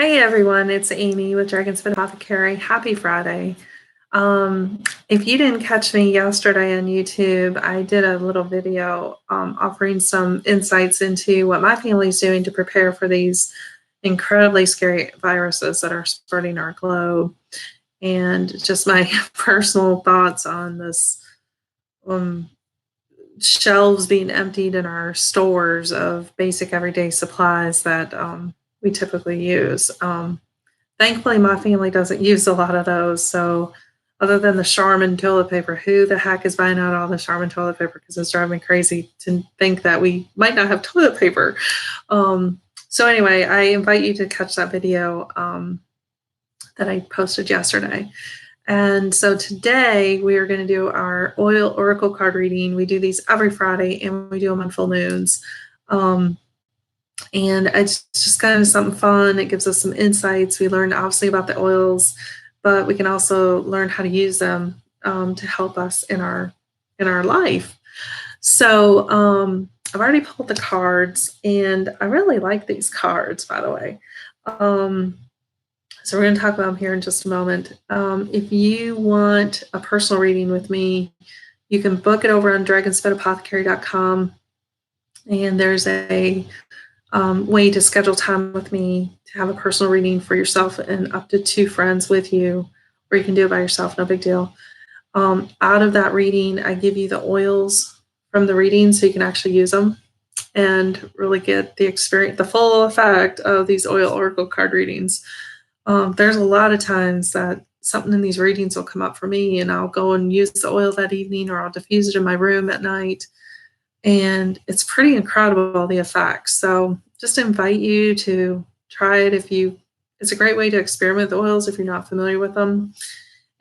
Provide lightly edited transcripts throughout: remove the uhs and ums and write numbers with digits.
Hey everyone, it's Amy with Dragon's Foot Apothecary. Happy Friday. If you didn't catch me yesterday on YouTube, I did a little video offering some insights into what my family's doing to prepare for these incredibly scary viruses that are spreading our globe, and just my personal thoughts on this um, shelves being emptied in our stores of basic everyday supplies that we typically use. Thankfully, my family doesn't use a lot of those. So, other than the Charmin toilet paper, who the heck is buying out all the Charmin toilet paper? Because it's driving me crazy to think that we might not have toilet paper. So, anyway, I invite you to catch that video that I posted yesterday. And so today we are going to do our oil oracle card reading. We do these every Friday and we do them on full moons. And it's just kind of something fun. It gives us some insights. We learn obviously about the oils, but we can also learn how to use them to help us in our life. So I've already pulled the cards, and I really like these cards, by the way. So we're going to talk about them here in just a moment. If you want a personal reading with me, you can book it over on dragonsfootapothecary.com, and there's a way to schedule time with me to have a personal reading for yourself and up to 2 friends with you, or you can do it by yourself, no big deal. Out of that reading, I give you the oils from the reading so you can actually use them and really get the experience, the full effect of these oil oracle card readings. There's a lot of times that something in these readings will come up for me, and I'll go and use the oil that evening, or I'll diffuse it in my room at night. And it's pretty incredible, the effects. So just invite you to try it. It's a great way to experiment with oils if you're not familiar with them.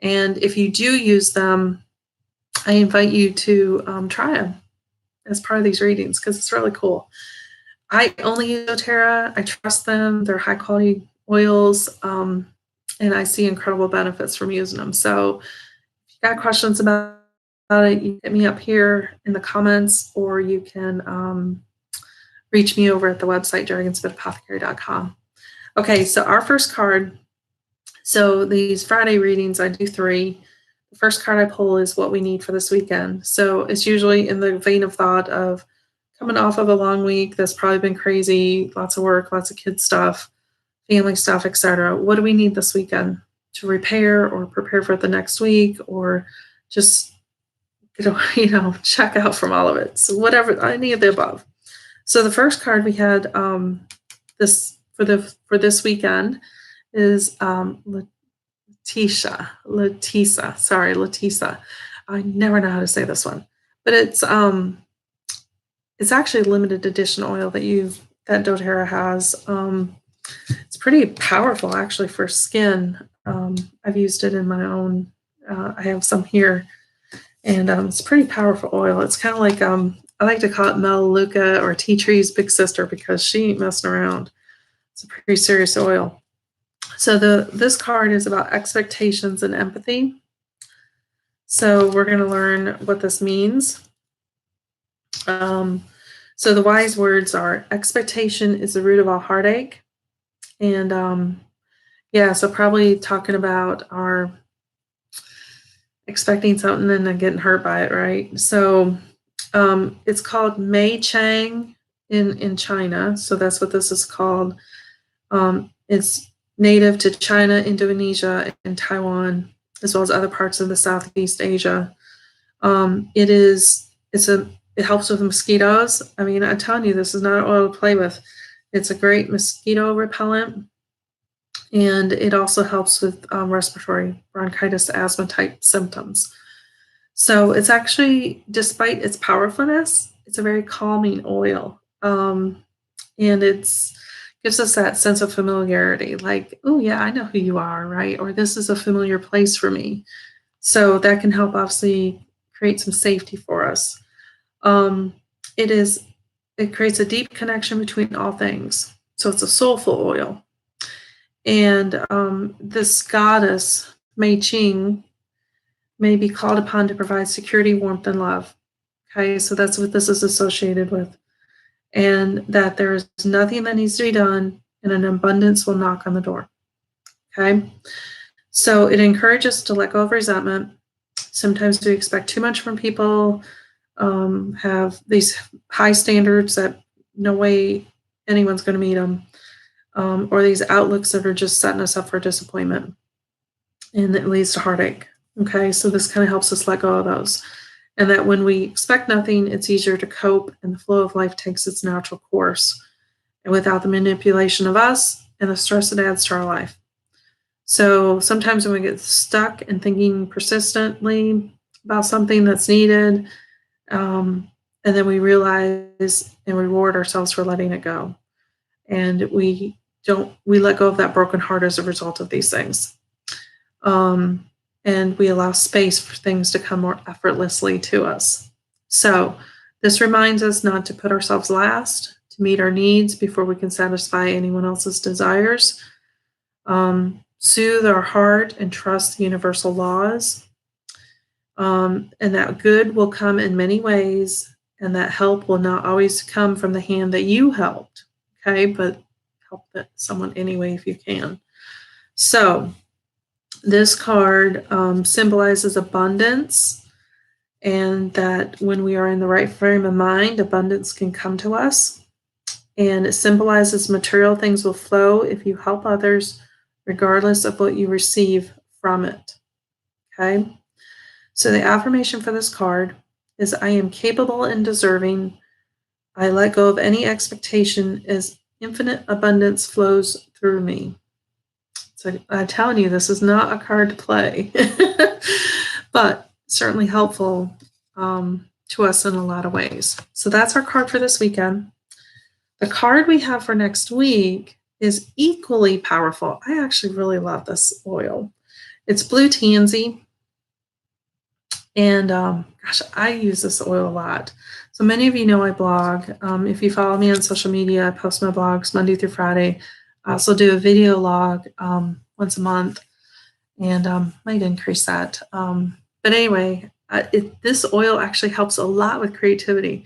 And if you do use them, I invite you to try them as part of these readings, because it's really cool. I only use doTERRA. I trust them. They're high quality oils, and I see incredible benefits from using them. So if you got questions about it, you hit me up here in the comments, or you can reach me over at the website dragonsfootapothecary.com. Okay, so our first card. So these Friday readings, I do 3. The first card I pull is what we need for this weekend. So it's usually in the vein of thought of coming off of a long week that's probably been crazy, lots of work, lots of kid stuff, family stuff, etc. What do we need this weekend to repair or prepare for the next week, or just check out from all of it? So whatever, any of the above. So the first card we had this for this weekend is Latisa. I never know how to say this one, but it's actually a limited edition oil that doTERRA has. It's pretty powerful actually for skin. I've used it in my own. I have some here, and it's pretty powerful oil. It's kind of like I like to call it Melaleuca or tea tree's big sister, because she ain't messing around. It's a pretty serious oil. So this card is about expectations and empathy. So we're going to learn what this means. So the wise words are: expectation is the root of all heartache. And so probably talking about our expecting something and then getting hurt by it, right? So it's called Mei Chang in China. So that's what this is called. It's native to China, Indonesia, and Taiwan, as well as other parts of the Southeast Asia. It helps with mosquitoes. I mean, I'm telling you, this is not an oil to play with. It's a great mosquito repellent, and it also helps with respiratory bronchitis, asthma type symptoms. So it's actually, despite its powerfulness, it's a very calming oil, and it's gives us that sense of familiarity, like, oh yeah, I know who you are, right? Or this is a familiar place for me. So that can help obviously create some safety for us. It creates a deep connection between all things. So it's a soulful oil. And this goddess, Mei Ching, may be called upon to provide security, warmth, and love. Okay, so that's what this is associated with. And that there is nothing that needs to be done and an abundance will knock on the door. Okay? So it encourages us to let go of resentment. Sometimes we expect too much from people, have these high standards that no way anyone's going to meet them, or these outlooks that are just setting us up for disappointment, and it leads to heartache. Okay, so this kind of helps us let go of those. And that when we expect nothing, it's easier to cope and the flow of life takes its natural course and without the manipulation of us and the stress it adds to our life. So sometimes when we get stuck and thinking persistently about something that's needed, and then we realize and reward ourselves for letting it go. And we let go of that broken heart as a result of these things. And we allow space for things to come more effortlessly to us. So this reminds us not to put ourselves last, to meet our needs before we can satisfy anyone else's desires. Soothe our heart and trust the universal laws. And that good will come in many ways, and that help will not always come from the hand that you helped, okay? But help someone anyway if you can. So this card symbolizes abundance, and that when we are in the right frame of mind, abundance can come to us. And it symbolizes material things will flow if you help others, regardless of what you receive from it, okay? So the affirmation for this card is, I am capable and deserving. I let go of any expectation as infinite abundance flows through me. So I'm telling you, this is not a card to play, but certainly helpful to us in a lot of ways. So that's our card for this weekend. The card we have for next week is equally powerful. I actually really love this oil. It's blue tansy. And gosh, I use this oil a lot. So many of you know I blog. If you follow me on social media, I post my blogs Monday through Friday. I also do a video log once a month, and might increase that. But anyway, this oil actually helps a lot with creativity.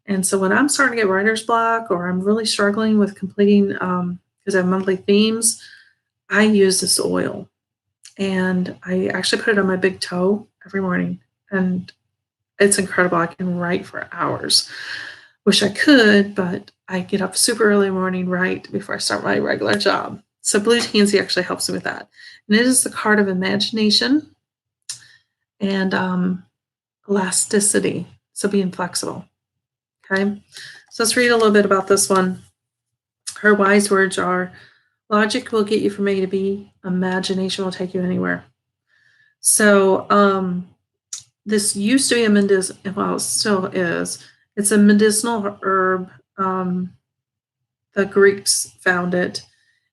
And so when I'm starting to get writer's block, or I'm really struggling with completing, because I have monthly themes, I use this oil. And I actually put it on my big toe every morning. And it's incredible. I can write for hours. Wish I could, but I get up super early in the morning right before I start my regular job. So blue tansy actually helps me with that. And it is the card of imagination and elasticity. So being flexible. Okay. So let's read a little bit about this one. Her wise words are, logic will get you from A to B. Imagination will take you anywhere. So this used to be a medicinal, well, it still is. It's a medicinal herb. The Greeks found it,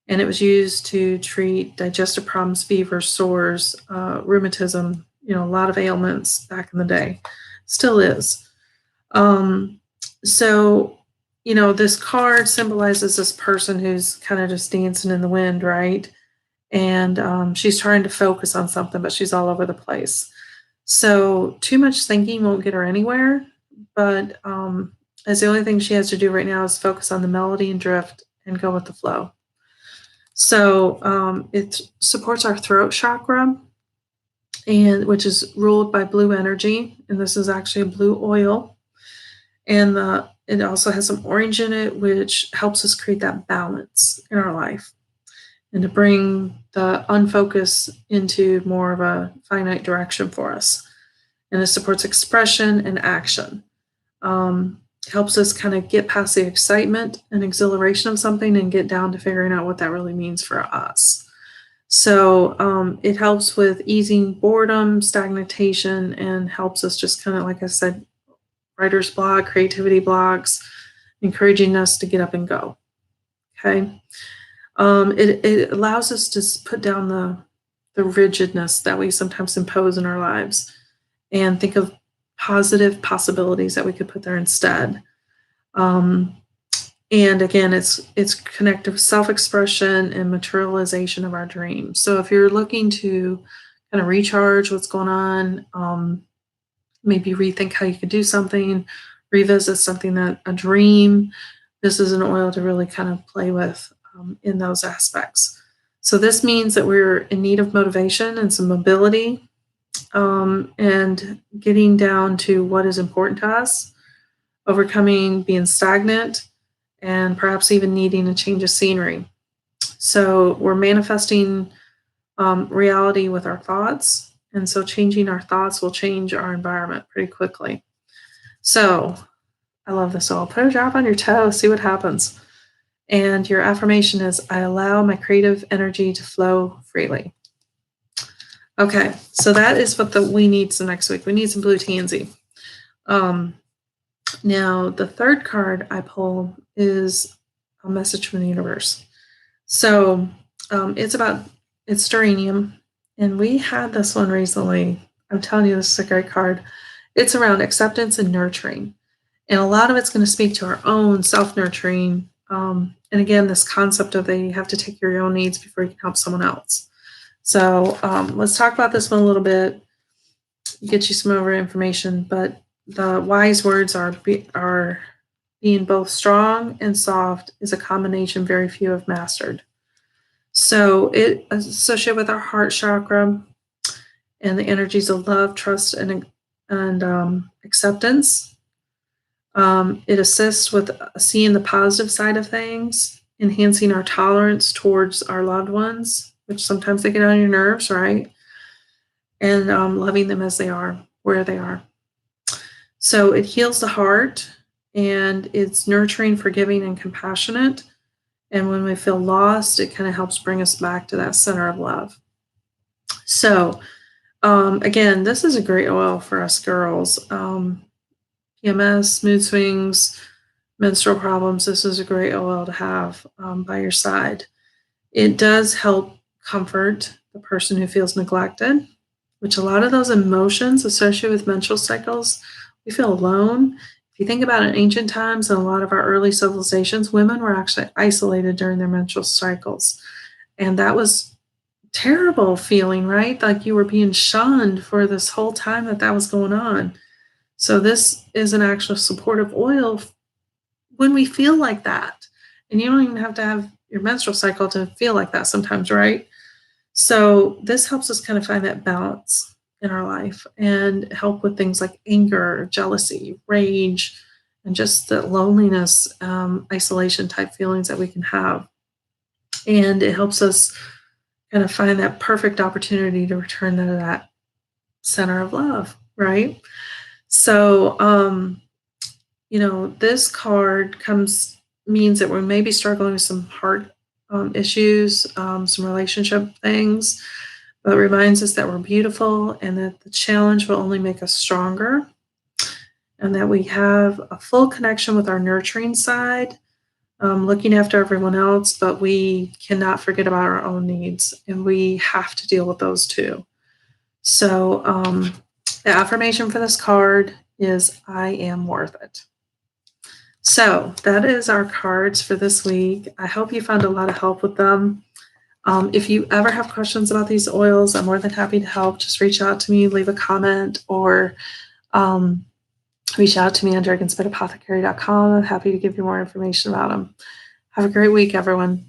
and it was used to treat digestive problems, fever, sores, rheumatism, a lot of ailments back in the day. Still is. So, this card symbolizes this person who's kind of just dancing in the wind, right? And she's trying to focus on something, but she's all over the place. So too much thinking won't get her anywhere, but as the only thing she has to do right now is focus on the melody and drift and go with the flow. So it supports our throat chakra, and which is ruled by blue energy, and this is actually a blue oil. And it also has some orange in it, which helps us create that balance in our life and to bring the unfocus into more of a finite direction for us. And it supports expression and action. Helps us kind of get past the excitement and exhilaration of something and get down to figuring out what that really means for us. So it helps with easing boredom, stagnation, and helps us just kind of, like I said, writer's block, creativity blocks, encouraging us to get up and go. Okay. It allows us to put down the rigidness that we sometimes impose in our lives and think of positive possibilities that we could put there instead. And again, it's connected with self-expression and materialization of our dreams. So if you're looking to kind of recharge what's going on, maybe rethink how you could do something, revisit something, that a dream, this is an oil to really kind of play with in those aspects. So this means that we're in need of motivation and some mobility, and getting down to what is important to us, overcoming being stagnant, and perhaps even needing a change of scenery. So we're manifesting reality with our thoughts. And so changing our thoughts will change our environment pretty quickly. So I love this oil. Put a drop on your toe, see what happens. And your affirmation is, I allow my creative energy to flow freely. Okay, so that is what we need some next week. We need some blue tansy. Now, the third card I pull is a message from the universe. So it's Sterenium, and we had this one recently. I'm telling you, this is a great card. It's around acceptance and nurturing. And a lot of it's going to speak to our own self-nurturing. And again, this concept of that you have to take care of your own needs before you can help someone else. So let's talk about this one a little bit, get you some more information. But the wise words are being both strong and soft is a combination very few have mastered. So it associated with our heart chakra and the energies of love, trust, and acceptance. It assists with seeing the positive side of things, enhancing our tolerance towards our loved ones, which sometimes they get on your nerves, right? And loving them as they are, where they are. So it heals the heart, and it's nurturing, forgiving, and compassionate. And when we feel lost, it kind of helps bring us back to that center of love. So again, this is a great oil for us girls. PMS, mood swings, menstrual problems, this is a great oil to have by your side. It does help comfort the person who feels neglected, which a lot of those emotions associated with menstrual cycles, we feel alone. If you think about it, in ancient times and a lot of our early civilizations, women were actually isolated during their menstrual cycles. And that was terrible feeling, right? Like you were being shunned for this whole time that was going on. So this is an actual supportive oil when we feel like that. And you don't even have to have your menstrual cycle to feel like that sometimes, right? So this helps us kind of find that balance in our life and help with things like anger, jealousy, rage, and just the loneliness, isolation type feelings that we can have. And it helps us kind of find that perfect opportunity to return to that center of love, right? So, this card means that we may be struggling with some heart issues, some relationship things, but it reminds us that we're beautiful and that the challenge will only make us stronger, and that we have a full connection with our nurturing side, looking after everyone else, but we cannot forget about our own needs, and we have to deal with those too. So the affirmation for this card is, I am worth it. So that is our cards for this week. I hope you found a lot of help with them. If you ever have questions about these oils, I'm more than happy to help. Just reach out to me, leave a comment, or reach out to me on dragonspitapothecary.com. I'm happy to give you more information about them. Have a great week, everyone.